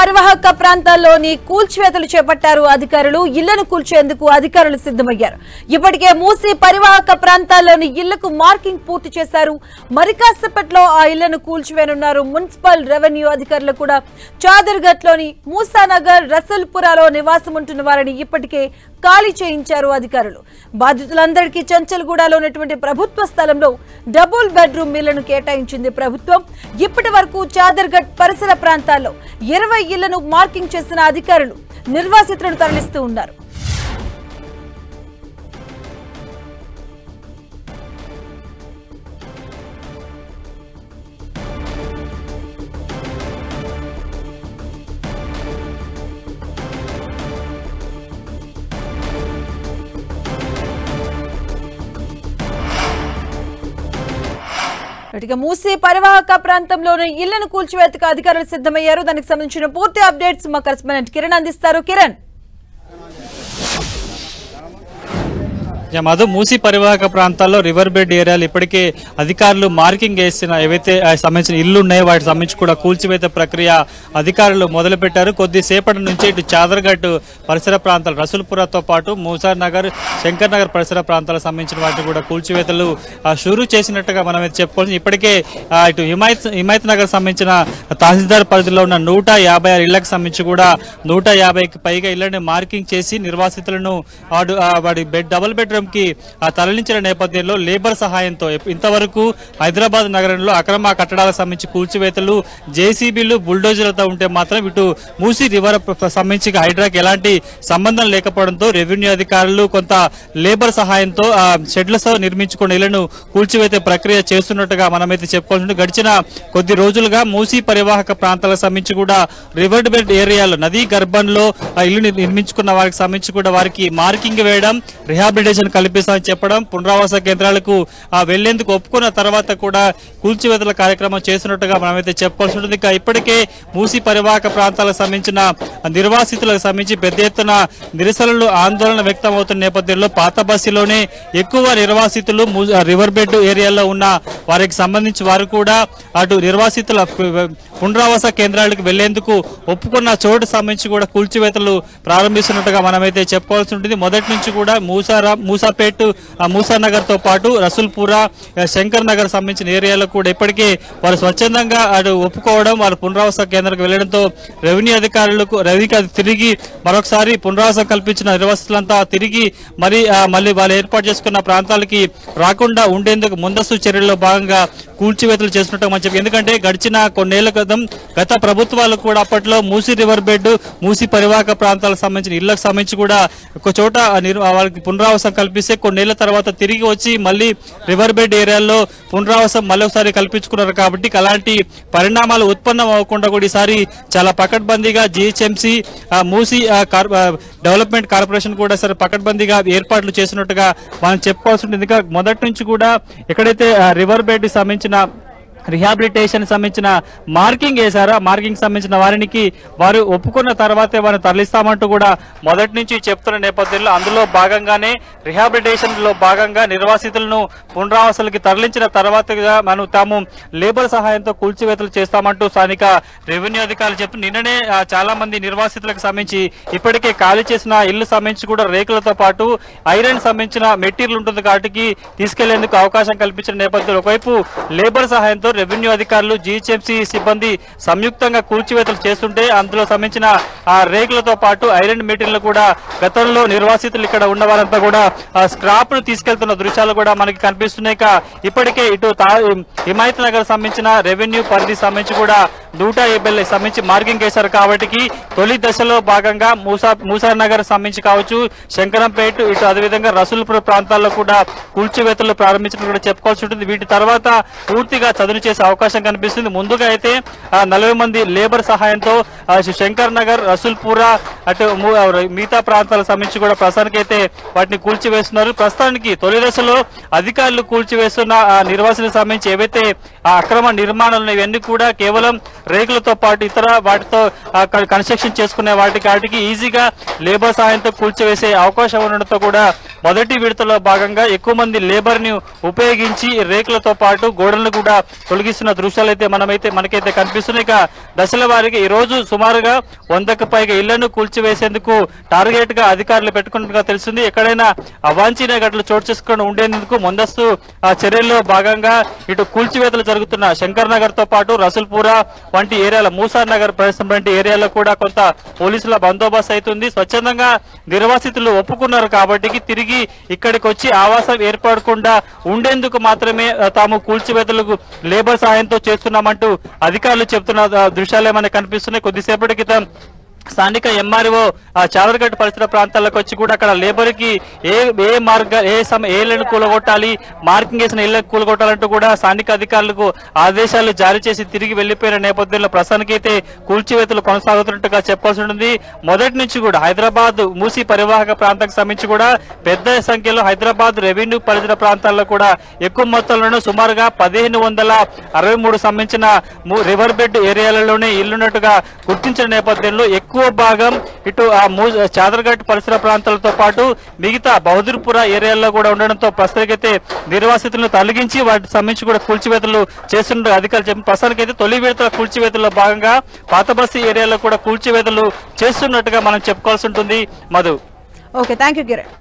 పరివాహక ప్రాంతాల్లోని కూల్చివేతలు చేపట్టారు అధికారులు. ఇళ్లను కూల్చేందుకు అధికారులు సిద్ధమయ్యారు. ఇప్పటికే మూసి పరివాహక ప్రాంతాల్లోని ఇళ్లకు మార్కింగ్ పూర్తి చేశారు. మరి కాసేపట్లో ఆ ఇళ్లను కూల్చివేనున్నారు. మున్సిపల్ రెవెన్యూ అధికారులు కూడా చాదర్ఘట్ లోని మూసానగర్, రసల్పురాలో నివాసం ఉంటున్న వారిని ఇప్పటికే ఖాళీ చేయించారు అధికారులు. బాధితులందరికీ చంచల్గూడలో ఉన్నటువంటి ప్రభుత్వ స్థలంలో డబుల్ బెడ్రూమ్ ఇళ్లను కేటాయించింది ప్రభుత్వం. ఇప్పటి వరకు చాదర్ఘట్ పరిసర ప్రాంతాల్లో 20 ఇళ్లను మార్కింగ్ చేసిన అధికారులు నిర్వాసితులను తరలిస్తూ ఉన్నారు. మూసీ పరివాహక ప్రాంతంలోని ఇళ్లను కూల్చివేతకు అధికారులు సిద్ధమయ్యారు. దానికి సంబంధించిన పూర్తి అప్డేట్స్ మా కరెస్పాండెంట్ కిరణ్ అందిస్తారు. కిరణ్, మధు, మూసీ పరివాహక ప్రాంతాల్లో రివర్ బెడ్ ఏరియాలు ఇప్పటికే అధికారులు మార్కింగ్ వేసిన ఏవైతే సంబంధించిన ఇళ్లు ఉన్నాయో వాటికి సంబంధించి కూడా కూల్చివేత ప్రక్రియ అధికారులు మొదలుపెట్టారు. కొద్దిసేపటి నుంచి ఇటు చాదర్ఘట్ పరిసర ప్రాంతాలు, రసూల్పురాతో పాటు మూసార్ నగర్, శంకర్ నగర్ పరిసర ప్రాంతాలకు సంబంధించిన వాటిని కూడా కూల్చివేతలు షురూ చేసినట్టుగా మనం అయితే చెప్పుకోవచ్చు. ఇప్పటికే ఇటు హిమాయత్ నగర్ సంబంధించిన తహసీల్దార్ పరిధిలో ఉన్న 156 ఇళ్లకు సంబంధించి కూడా 150కి పైగా ఇళ్లను మార్కింగ్ చేసి నిర్వాసితులను వాడి డబుల్ బెడ్రూమ్ కి తరలించిన నేపథ్యంలో లేబర్ సహాయంతో ఇంతవరకు హైదరాబాద్ నగరంలో అక్రమ కట్టడాలకు సంబంధించి కూల్చివేతలు, జేసీబీలు, బుల్డోజర్లతో ఉంటే మాత్రం ఇటు మూసీ రివర్ సంబంధించి హైడ్రాకి ఎలాంటి సంబంధం లేకపోవడంతో రెవెన్యూ అధికారులు కొంత లేబర్ సహాయంతో షెడ్లతో నిర్మించుకున్న ఇళ్లను కూల్చివేత ప్రక్రియ చేస్తున్నట్టుగా మనమైతే చెప్పుకోవాల్సి. గడిచిన కొద్ది రోజులుగా మూసీ పరివాహక ప్రాంతాలకు సంబంధించి కూడా రివర్ బెడ్ ఏరియాలో నదీ గర్భంలో ఇల్లు నిర్మించుకున్న వారికి సంబంధించి కూడా వారికి మార్కింగ్ వేయడం, రిహాబిలిటేషన్ కల్పిస్తామని చెప్పడం, పునరావాస కేంద్రాలకు వెళ్లేందుకు ఒప్పుకున్న తర్వాత కూడా కూల్చివేతల కార్యక్రమం చేస్తున్నట్టుగా మనమైతే చెప్పుకోవాల్సి ఉంటుంది. ఇక ఇప్పటికే మూసీ పరివాహక ప్రాంతాలకు సంబంధించిన నిర్వాసితులకు సంబంధించి పెద్ద ఎత్తున నిరసనలు, ఆందోళన వ్యక్తం అవుతున్న నేపథ్యంలో పాత బస్సులోనే ఎక్కువ నిర్వాసితులు రివర్ బెడ్ ఏరియాలో ఉన్న వారికి సంబంధించి వారు కూడా అటు నిర్వాసితుల పునరావాస కేంద్రాలకు వెళ్లేందుకు ఒప్పుకున్న చోటు సంబంధించి కూడా కూల్చివేతలు ప్రారంభిస్తున్నట్టుగా మనమైతే చెప్పుకోవాల్సి ఉంటుంది. మొదటి నుంచి కూడా మూసాపేట్, మూసానగర్ తో పాటు రసూల్పురా, శంకర్ నగర్ సంబంధించిన ఏరియాలో కూడా ఇప్పటికే వారు స్వచ్ఛందంగా అటు ఒప్పుకోవడం, వారు పునరావాస కేంద్రాలకు వెళ్లడంతో రెవెన్యూ అధికారులకు తిరిగి మరొకసారి పునరావాసం కల్పించిన నిర్వాసితులంతా తిరిగి మళ్ళీ వాళ్ళు ఏర్పాటు చేసుకున్న ప్రాంతాలకి రాకుండా ఉండేందుకు ముందస్తు చర్యల్లో భాగంగా కూల్చివేతలు చేస్తున్నట్టు మనం చెప్పి. ఎందుకంటే గడిచిన కొన్నేళ్ల క్రితం గత ప్రభుత్వాలు కూడా అప్పట్లో మూసీ రివర్ బెడ్, మూసీ పరివాహక ప్రాంతాలకు సంబంధించిన ఇళ్లకు సంబంధించి కూడా ఒక చోట వాళ్ళకి పునరావాసం కల్పిస్తే కొన్నేళ్ల తర్వాత తిరిగి వచ్చి మళ్ళీ రివర్ బెడ్ ఏరియాలో పునరావాసం మళ్ళొకసారి కల్పించుకున్నారు. కాబట్టి అలాంటి పరిణామాలు ఉత్పన్నం అవ్వకుండా కూడా ఈసారి చాలా పకడ్బందీగా జీహెచ్ఎంసీ, మూసీ డెవలప్మెంట్ కార్పొరేషన్ కూడా సరే పకడ్బందీగా ఏర్పాట్లు చేసినట్టుగా మనం చెప్పుకోవాల్సి ఉంటుంది. ఇంకా మొదటి నుంచి కూడా ఎక్కడైతే రివర్ బెడ్ సంబంధించిన రిహాబిలిటేషన్ సంబంధించిన మార్కింగ్ వేశారో మార్కింగ్ సంబంధించిన వారికి వారు ఒప్పుకున్న తర్వాతే వారిని తరలిస్తామంటూ కూడా మొదటి నుంచి చెప్తున్న నేపథ్యంలో అందులో భాగంగానే రిహాబిలిటేషన్ లో భాగంగా నిర్వాసితులను పునరావాసాలకి తరలించిన తర్వాతగా తాము లేబర్ సహాయంతో కూల్చివేతలు చేస్తామంటూ స్థానిక రెవెన్యూ అధికారులు చెప్తూ నిన్ననే చాలా మంది నిర్వాసితులకు సంబంధించి ఇప్పటికే ఖాళీ చేసిన ఇళ్లు సంబంధించి కూడా రేకులతో పాటు ఐరన్ సంబంధించిన మెటీరియల్ ఉంటుంది కాబట్టి తీసుకెళ్లేందుకు అవకాశం కల్పించిన నేపథ్యంలో ఒకవైపు లేబర్ సహాయంతో రెవెన్యూ అధికారులు, జీహెచ్ఎంసీ సిబ్బంది సంయుక్తంగా కూల్చివేతలు చేస్తుంటే అందులో సంబంధించిన రేకులతో పాటు ఐరన్ మెటీరియల్ కూడా గతంలో నిర్వాసితులు ఇక్కడ ఉన్న వారంతా కూడా స్క్రాప్ ను తీసుకెళ్తున్న దృశ్యాలు కూడా మనకి కనిపిస్తున్నాయి. ఇప్పటికే ఇటు హిమాయత్ నగర్ సంబంధించిన రెవెన్యూ పరిధి సంబంధించి కూడా 150 సంబంధించి మార్కింగ్ వేశారు. కాబట్టి తొలి దశలో భాగంగా మూసార్ నగర్ సంబంధించి కావచ్చు, శంకరంపేట, ఇటు అదేవిధంగా రసూల్పుర ప్రాంతాల్లో కూడా కూల్చివేతలు ప్రారంభించడం కూడా చెప్పుకోవాల్సి ఉంటుంది. వీటి తర్వాత పూర్తిగా చదును చేసే అవకాశం కనిపిస్తుంది. ముందుగా అయితే 40 మంది లేబర్ సహాయంతో శంకర్ నగర్, రసూల్పురా, అటు మిగతా ప్రాంతాలకు సంబంధించి కూడా ప్రస్తుతానికి అయితే వాటిని కూల్చివేస్తున్నారు. ప్రస్తుతానికి తొలి దశలో అధికారులు కూల్చివేస్తున్న నిర్వాసితులకు సంబంధించి ఏవైతే అక్రమ నిర్మాణాలు ఇవన్నీ కూడా కేవలం రేకులతో పాటు ఇతర వాటితో కన్స్ట్రక్షన్ చేసుకునే వాటికి ఈజీగా లేబర్ సహాయంతో కూల్చివేసే అవకాశం ఉండడంతో కూడా మొదటి విడతలో భాగంగా ఎక్కువ మంది లేబర్ ని ఉపయోగించి రేకులతో పాటు గోడలను కూడా తొలగిస్తున్న దృశ్యాలు అయితే మనకైతే కనిపిస్తున్నాయి. దశల వారీగా ఈ రోజు సుమారుగా 100కు పైగా ఇళ్లను కూల్చివేసేందుకు టార్గెట్ గా అధికారులు పెట్టుకున్నట్టుగా తెలిసింది. ఎక్కడైనా అవాంఛనీయ ఘటనలు చోటు చేసుకుని ఉండేందుకు ముందస్తు చర్యల్లో భాగంగా ఇటు కూల్చివేతలు జరుగుతున్న శంకర్ నగర్ తో పాటు రసూల్పురా వంటి ఏరియాల మూసార్ నగర్ ప్రదేశం వంటి ఏరియాలో కూడా కొంత పోలీసుల బందోబస్తు అవుతుంది. స్వచ్ఛందంగా నిర్వాసితులు ఒప్పుకున్నారు కాబట్టి తిరిగి ఇక్కడికి వచ్చి ఆవాసం ఏర్పడకుండా ఉండేందుకు మాత్రమే తాము కూల్చివేతలకు లేబర్ సహాయంతో చేస్తున్నామంటూ అధికారులు చెప్తున్న దృశ్యాలు ఏమైనా కనిపిస్తున్నాయి. కొద్దిసేపటి క్రితం స్థానిక ఎంఆర్ఓ చాదర్ఘట్ పరిసర ప్రాంతాలకు వచ్చి కూడా అక్కడ లేబర్ కి ఏ ఇళ్లను కూలగొట్టాలి, మార్కింగ్ చేసిన ఇళ్లకు కూలగొట్టాలంటూ కూడా స్థానిక అధికారులకు ఆదేశాలు జారీ చేసి తిరిగి వెళ్లిపోయిన నేపథ్యంలో ప్రస్తుతానికైతే కూల్చివేతలు కొనసాగుతున్నట్టుగా చెప్పాల్సి ఉంటుంది. మొదటి నుంచి కూడా హైదరాబాద్ మూసీ పరివాహక ప్రాంతానికి సంబంధించి కూడా పెద్ద సంఖ్యలో హైదరాబాద్ రెవెన్యూ పరిసర ప్రాంతాల్లో కూడా ఎక్కువ మొత్తంలోనూ సుమారుగా 1563 సంబంధించిన రివర్ బెడ్ ఏరియాలలోనే ఇల్లున్నట్టుగా గుర్తించిన నేపథ్యంలో ఎక్కువ భాగం ఇటు చాదర్ఘట్ పరిసర ప్రాంతాలతో పాటు మిగతా బహదూర్పురా ఏరియాల్లో కూడా ఉండడంతో ప్రస్తుతానికైతే నిర్వాసితులను తొలగించి వాటికి సంబంధించి కూడా కూల్చివేతలు చేస్తున్న అధికారులు చెప్పిన ప్రస్తుతానికైతే తొలి విడతల కూల్చివేతల్లో భాగంగా పాత బస్తీ ఏరియాలో కూడా కూల్చివేతలు చేస్తున్నట్టుగా మనం చెప్పుకోవాల్సి ఉంటుంది. Madhu. Okay, thank you Kiran.